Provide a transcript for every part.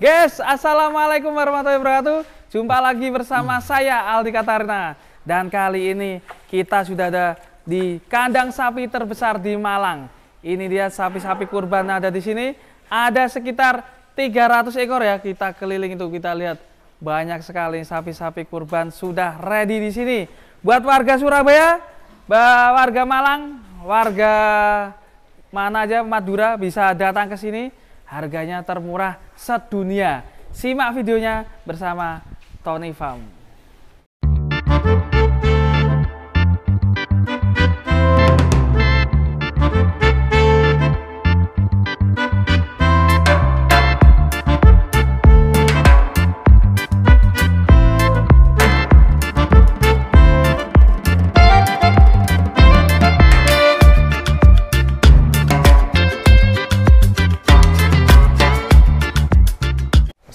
Guys, assalamualaikum warahmatullahi wabarakatuh. Jumpa lagi bersama saya Aldi Katarina. Dan kali ini kita sudah ada di kandang sapi terbesar di Malang. Ini dia sapi-sapi kurban ada di sini. Ada sekitar 300 ekor ya. Kita keliling itu, kita lihat banyak sekali sapi-sapi kurban sudah ready di sini. Buat warga Surabaya, warga Malang, warga mana aja Madura bisa datang ke sini. Harganya termurah sedunia. Simak videonya bersama Tony Farm.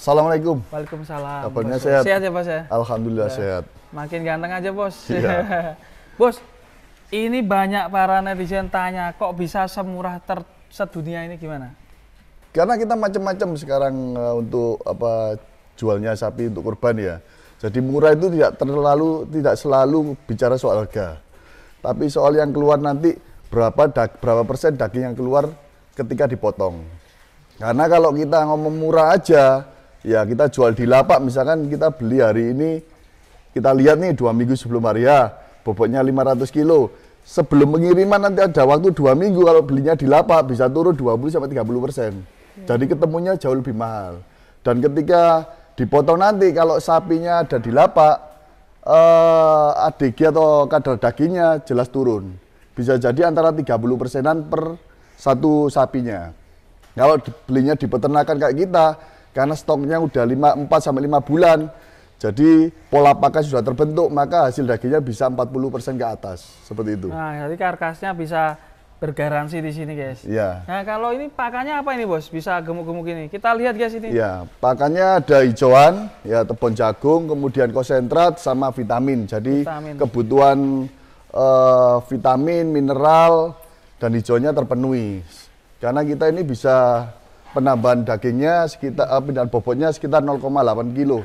Assalamualaikum. Waalaikumsalam. Kabarnya sehat? Sehat ya bos ya? Alhamdulillah sehat. Makin ganteng aja bos. Iya. Bos, ini banyak para netizen tanya kok bisa semurah sedunia ini gimana? Karena kita macam-macam sekarang untuk jualnya sapi untuk kurban ya. Jadi murah itu tidak selalu bicara soal harga. Tapi soal yang keluar nanti berapa persen daging yang keluar ketika dipotong. Karena kalau kita ngomong murah aja, ya kita jual di lapak, misalkan kita beli hari ini, kita lihat nih 2 minggu sebelum hari ya, bobotnya 500 kilo. Sebelum pengiriman nanti ada waktu 2 minggu, kalau belinya di lapak bisa turun 20-30%. Jadi ketemunya jauh lebih mahal. Dan ketika dipotong nanti, kalau sapinya ada di lapak, ADG atau kadar dagingnya jelas turun. Bisa jadi antara 30%-an per satu sapinya. Kalau belinya di peternakan kayak kita, karena stoknya udah 4-5 bulan, jadi pola pakan sudah terbentuk, maka hasil dagingnya bisa 40% ke atas, seperti itu. Nah, jadi karkasnya bisa bergaransi di sini, guys. Iya. Nah, kalau ini pakannya apa ini, bos? Bisa gemuk-gemuk ini. Kita lihat, guys, ini. Iya, pakannya ada hijauan, ya tepung jagung, kemudian konsentrat sama vitamin. Jadi kebutuhan vitamin, mineral, dan hijaunya terpenuhi. Karena kita ini bisa penambahan dagingnya sekitar dan bobotnya sekitar 0,8 kilo.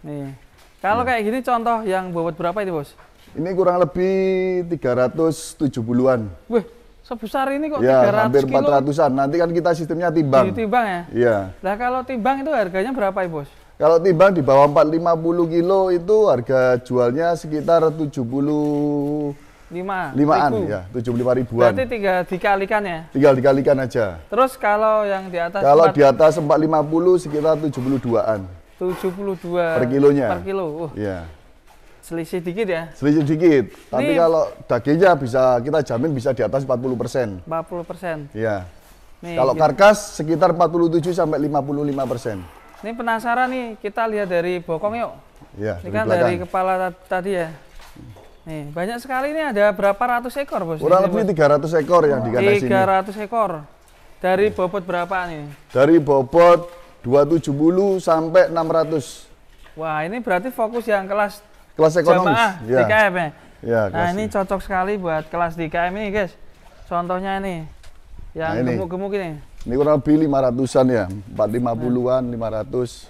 Nih. Kalau kayak gini contoh yang bobot berapa ini, bos? Ini kurang lebih 370-an. Wih, sebesar ini kok ya, 300 hampir kilo? 400-an. Nanti kan kita sistemnya timbang. Ditimbang ya? Iya. Nah, kalau timbang itu harganya berapa ya, bos? Kalau timbang di bawah 450 kilo itu harga jualnya sekitar 75-an ya, 75 ribuan. Berarti dikalikan ya? Tinggal dikalikan aja. Terus kalau yang di atas? Kalau di atas 450 sekitar 72-an. 72 per kilonya. Per kilo. Iya. Selisih dikit ya? Selisih dikit. Tapi Ini kalau dagingnya bisa kita jamin bisa di atas 40%. 40%. Iya. Nih, kalau karkas sekitar 47 sampai 55%. Ini penasaran nih, kita lihat dari bokong yuk. Iya. Ini kan dari kepala tadi ya. Nih, banyak sekali ini, ada berapa ratus ekor, bos? Kurang lebih 300 ekor yang di kandang sini. 300 ekor. Dari bobot berapa nih? Dari bobot 270 sampai 600. Wah, ini berarti fokus yang kelas ekonomis. Jamaah ya. DKM ya? Ya, nah, ini cocok sekali buat kelas DKM ini, guys. Contohnya ini, yang gemuk-gemuk ini. Ini kurang lebih 500-an ya, 450-an, 500.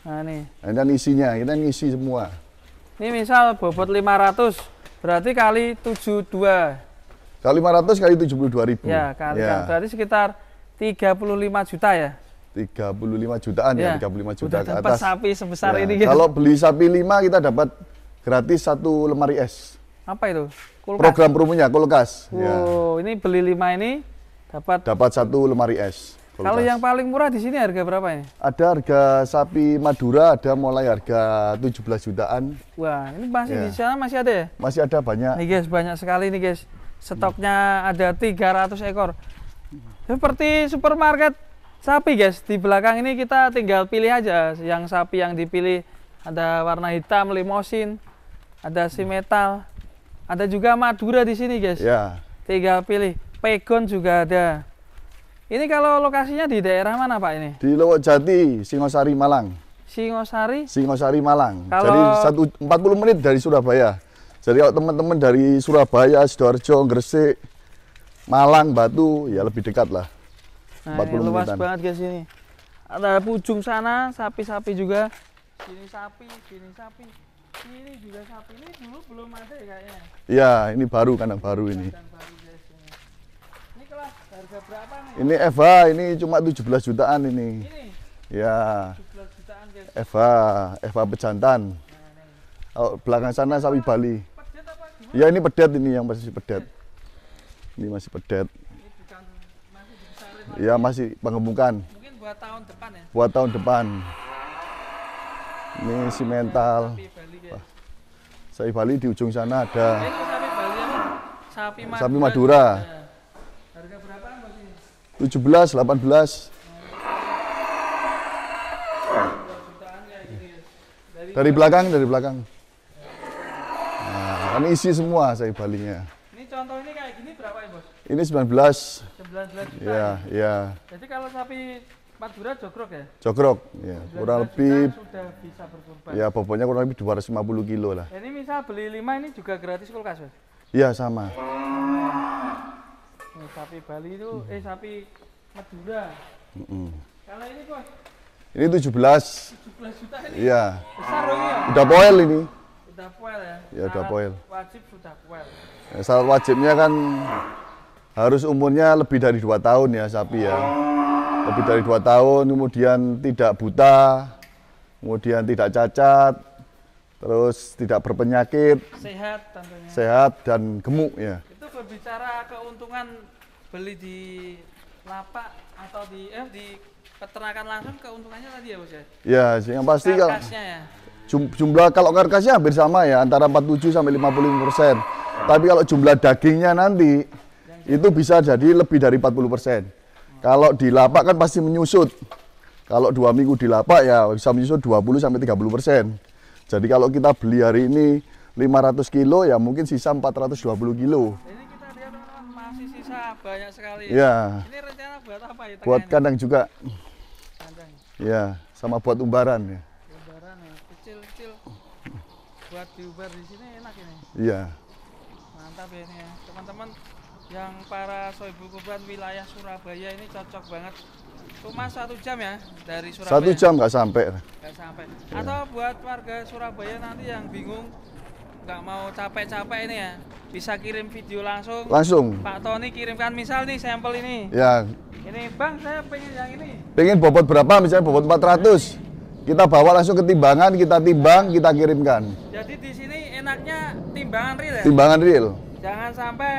Nah, ini. Nah, ini isinya, kita ngisi semua. Ini misal bobot 500, berarti kali 72. Kali 500 kali 72.000. Ya, berarti sekitar 35 juta ya? 35 jutaan ya, 35 juta ke atas. Sapi sebesar ya, ini. Guys. Kalau beli sapi 5 kita dapat gratis 1 lemari es. Apa itu? Kulkas. Program promonya kulkas. Wow, ya. Ini beli 5 ini dapat 1 lemari es. Kulkas. Kalau yang paling murah di sini harga berapa ya? Ada harga sapi Madura, ada mulai harga 17 jutaan. Wah, ini masih di sana masih ada ya? Masih ada banyak. Nih guys, banyak sekali nih guys. Stoknya ada 300 ekor. Seperti supermarket sapi guys. Di belakang ini kita tinggal pilih aja. Yang sapi yang dipilih ada warna hitam, limosin, ada simetal, ada juga Madura di sini guys. Ya. Tinggal pilih. Pegon juga ada. Ini kalau lokasinya di daerah mana Pak ini? Di Lowokjati, Singosari, Malang. Singosari Malang. Kalau... Jadi 40 menit dari Surabaya. Jadi kalau teman-teman dari Surabaya, Sidoarjo, Gresik, Malang, Batu, ya lebih dekat lah. Nah, 40 luas menitan. Banget guys ini. Ada ujung sana sapi-sapi juga. Sini sapi, sini sapi. Ini juga sapi. Ini dulu belum ada ya kayaknya. Iya, ini baru, kandang baru ini. Kandang baru guys ini. Ini kelas harga berapa nih? Ini Eva, ini cuma 17 jutaan ini. Ini Ya, 17 jutaan guys. Eva pejantan. Nah, nih. Oh, belakang sana sapi Bali. Pedet apa gimana? Ya, ini pedet ini yang masih pedet. Ini masih pedet. Ini bukan masih dibesarin lagi. Ya, masih pengemukan. Mungkin buat tahun depan ya. Buat tahun depan. Ini si mental. Sapi Bali guys. Sapi Bali di ujung sana ada. Ini sapi Bali apa? Sapi Madura. Sapi Madura. Nah, harga berapa bos ini? 17, 18. 2 jutaan ya ini guys. Dari belakang. Nah, kan isi semua sapi Balinya. Ini contoh ini kayak gini berapa ya bos? Ini 19. 19 juta. Ya, ya. Jadi kalau sapi Madura jogrok ya? Jogrok. Ya, 19 kurang juta lebih sudah bisa berkurban. ya bobotnya kurang lebih 250 kilo lah. Ini misal beli 5 ini juga gratis kulkas bos? Iya, sama. Ini sapi Bali itu, sapi Madura. Mm-mm. Kalau ini bos, Ini 17. 17 juta ini Iya. besar dong ya? Udah poel ini. Udah poel ya? Ya, udah Syarat poel. Wajib sudah poel. Ya, syarat wajibnya kan harus umurnya lebih dari 2 tahun ya sapi ya. Lebih dari 2 tahun, kemudian tidak buta, kemudian tidak cacat, terus tidak berpenyakit, Sehat tentunya. sehat dan gemuk ya. Itu berbicara keuntungan beli di lapak atau di peternakan langsung, keuntungannya tadi ya bos ya? Ya, yang pasti kalau Karkasnya ya? jumlah kalau karkasnya hampir sama ya, antara 47 sampai 55%. Tapi kalau jumlah dagingnya nanti itu bisa jadi lebih dari 40%. Kalau di lapak kan pasti menyusut. Kalau 2 minggu di lapak ya bisa menyusut 20 sampai 30%. Jadi kalau kita beli hari ini 500 kilo ya mungkin sisa 420 kilo. Ini kita lihat teman-teman masih sisa banyak sekali. Ya, Ini rencana buat apa ya? buat kandang juga. Kandang. Ya, sama buat umbaran ya. Lebaran ya, kecil-kecil. Buat diubar di sini enak ini. Iya. Mantap ya ini ya. Teman-teman yang para sohibul kurban wilayah Surabaya ini cocok banget. Cuma 1 jam ya dari Surabaya. 1 jam nggak sampai. Nggak sampai. Atau buat warga Surabaya nanti yang bingung nggak mau capek-capek ini ya, bisa kirim video langsung. Langsung. Pak Tony kirimkan misal nih sampel ini. Ya, Ini bang, saya pengen yang ini. pengen bobot berapa? Misalnya bobot 400. Kita bawa langsung ke timbangan, kita timbang, kita kirimkan. Jadi di sini enaknya timbangan real ya. Timbangan real. Jangan sampai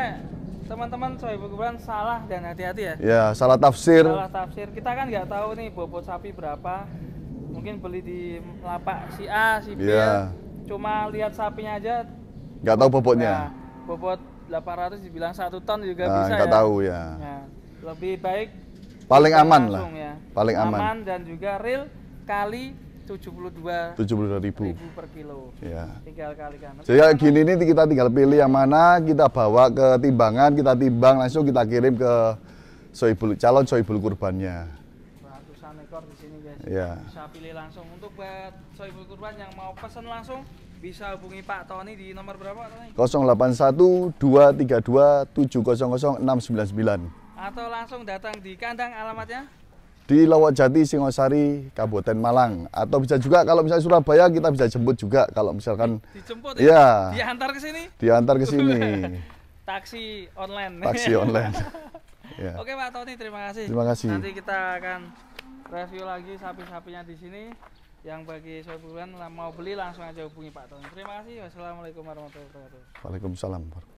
teman-teman sohibul kurban salah dan hati-hati ya. Ya, salah tafsir. Salah tafsir. Kita kan nggak tahu nih bobot sapi berapa. Mungkin beli di lapak si A, si B. Iya. Cuma lihat sapinya aja. Nggak tahu bobotnya. Nah, bobot 800 dibilang 1 ton juga Nah, bisa nggak ya. tahu ya. Nah, lebih baik Paling timbang aman lah. langsung ya. Paling aman. Dan juga real kali 72.000 72.000. per kilo. Ya. Tinggal kalikan. Jadi kayak gini nih kita tinggal pilih yang mana, kita bawa ke timbangan, kita timbang langsung kita kirim ke calon sohibul kurbannya. Ratusan ekor di sini guys. Ya. Bisa pilih langsung. Untuk buat sohibul kurban yang mau pesan langsung bisa hubungi Pak Tony di nomor berapa Pak Tony? 081 232 700 699. Atau langsung datang di kandang, alamatnya? Di Lowokjati, Singosari, Kabupaten Malang. Atau bisa juga kalau misalnya Surabaya kita bisa jemput juga kalau misalkan Dijemput ya, diantar ke sini? diantar ke sini. Taksi online. Taksi online. Ya. Oke Pak Tony, terima kasih. Terima kasih. Nanti kita akan review lagi sapi-sapinya di sini. Yang bagi sohibul kurban mau beli langsung aja hubungi Pak Tony. Terima kasih. Wassalamualaikum warahmatullahi wabarakatuh. Waalaikumsalam.